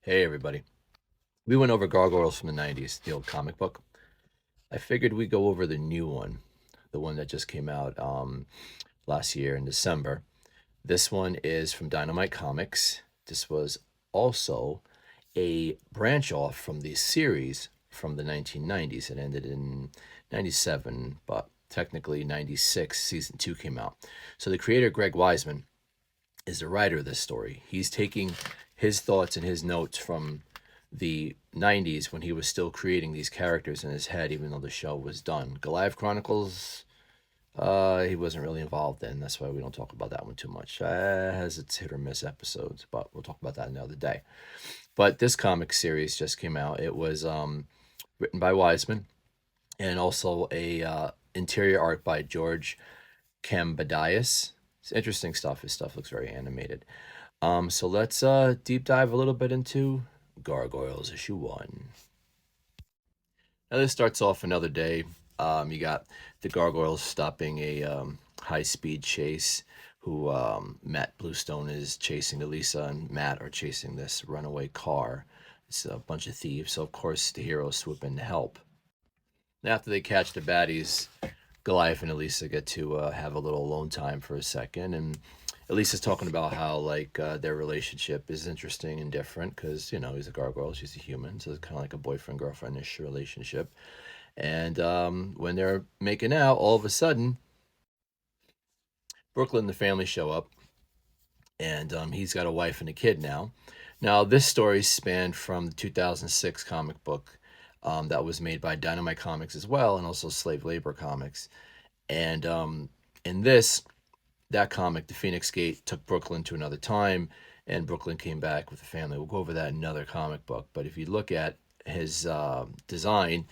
Hey everybody. We went over Gargoyles from the 90s, the old comic book. I figured we'd go over the new one, the one that just came out last year in December. This one is from Dynamite Comics. This was also a branch off from the series from the 1990s. It ended in 97, but technically 96, season 2 came out. So the creator, Greg Weisman, is the writer of this story. He's taking his thoughts and his notes from the 90s when he was still creating these characters in his head, even though the show was done. Goliath Chronicles, he wasn't really involved in. That's why we don't talk about that one too much. Has its hit or miss episodes, but we'll talk about that another day. But this comic series just came out. It was written by Wiseman and also a interior art by George Cambadias. It's interesting stuff. His stuff looks very animated. So let's deep dive a little bit into Gargoyles issue 1. Now this starts off another day. You got the Gargoyles stopping a high-speed chase. Who Matt Bluestone is chasing Elisa, and Matt are chasing this runaway car. It's a bunch of thieves, so of course the heroes swoop in to help. And after they catch the baddies, Goliath and Elisa get to have a little alone time for a second, and Elisa's talking about how their relationship is interesting and different because he's a gargoyle, she's a human, so it's kind of like a boyfriend girlfriend-ish relationship. And when they're making out, all of a sudden, Brooklyn and the family show up, and he's got a wife and a kid now. Now this story spanned from the 2006 comic book that was made by Dynamite Comics as well, and also Slave Labor Comics. And in that comic, the Phoenix Gate took Brooklyn to another time, and Brooklyn came back with the family. We'll go over that in another comic book. But if you look at his design,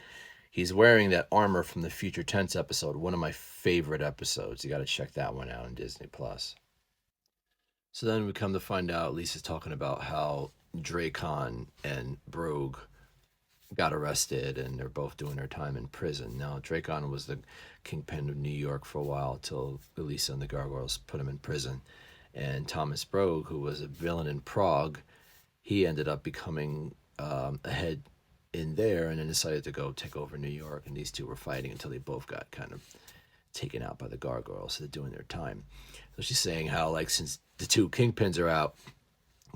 he's wearing that armor from the Future Tense episode, one of my favorite episodes. You got to check that one out on Disney Plus. So then we come to find out Lisa's talking about how Dracon and Brogue got arrested and they're both doing their time in prison. Now, Dracon was the kingpin of New York for a while till Elisa and the Gargoyles put him in prison. And Thomas Brogue, who was a villain in Prague, he ended up becoming a head in there and then decided to go take over New York. And these two were fighting until they both got kind of taken out by the Gargoyles. So they're doing their time. So she's saying how, since the two kingpins are out,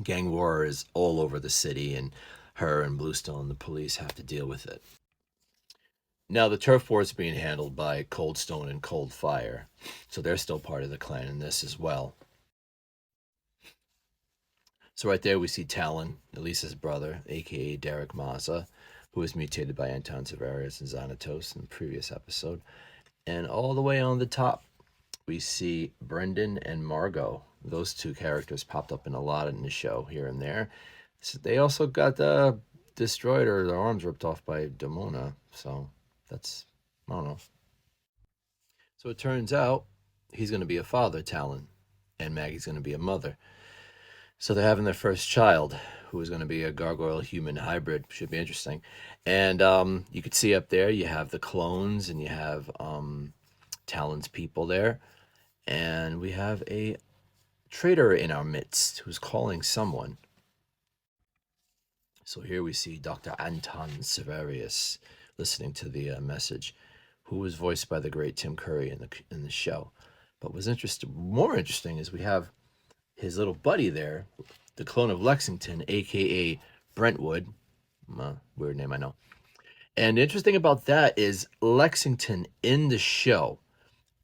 gang war is all over the city, and her and Bluestone and the police have to deal with it. Now, the turf war is being handled by Cold Stone and Cold Fire, so they're still part of the clan in this as well. So right there we see Talon, Elisa's brother, aka Derek Maza, who was mutated by Anton Severius and Xanatos in the previous episode. And all the way on the top, we see Brendan and Margot. Those two characters popped up in a lot in the show here and there. So they also got destroyed or their arms ripped off by Demona. So that's, I don't know. So it turns out he's going to be a father, Talon, and Maggie's going to be a mother. So they're having their first child, who is going to be a gargoyle human hybrid. Should be interesting. And you could see up there, you have the clones and you have Talon's people there. And we have a traitor in our midst who's calling someone. So here we see Dr. Anton Severius listening to the message, who was voiced by the great Tim Curry in the show. But what's more interesting is we have his little buddy there, the clone of Lexington, aka Brentwood. Weird name, I know. And the interesting about that is Lexington in the show,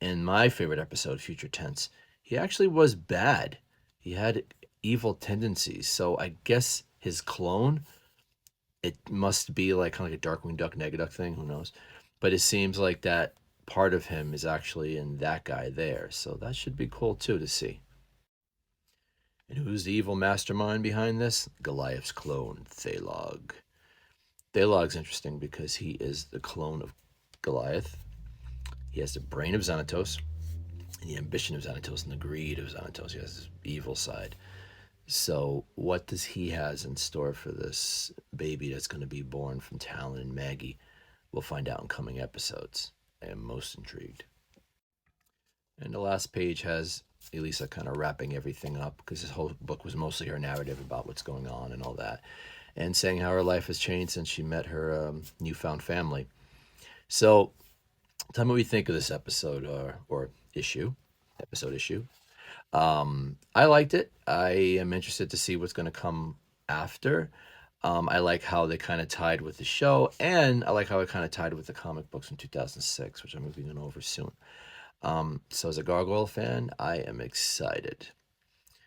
in my favorite episode, Future Tense, he actually was bad. He had evil tendencies. So I guess his clone, it must be kind of like a Darkwing Duck Negaduck thing. Who knows? But it seems like that part of him is actually in that guy there. So that should be cool too to see. And who's the evil mastermind behind this? Goliath's clone, Thalog. Thalog's interesting because he is the clone of Goliath. He has the brain of Xanatos, and the ambition of Xanatos, and the greed of Xanatos. He has this evil side. So what does he has in store for this baby that's going to be born from Talon and Maggie? We'll find out in coming episodes. I am most intrigued. And the last page has Elisa kind of wrapping everything up because this whole book was mostly her narrative about what's going on and all that. and saying how her life has changed since she met her newfound family. So, tell me what you think of this episode or issue, episode issue. I liked it. I am interested to see what's going to come after. I like how they kind of tied with the show, and I like how it kind of tied with the comic books from 2006, which I'm moving over soon. So, as a Gargoyle fan, I am excited.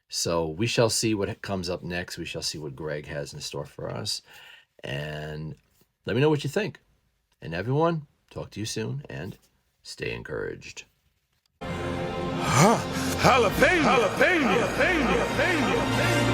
So, we shall see what comes up next. We shall see what Greg has in store for us. And let me know what you think. And everyone, talk to you soon and stay encouraged. Jalapeno. Jalapeno. Jalapeno. Jalapeno.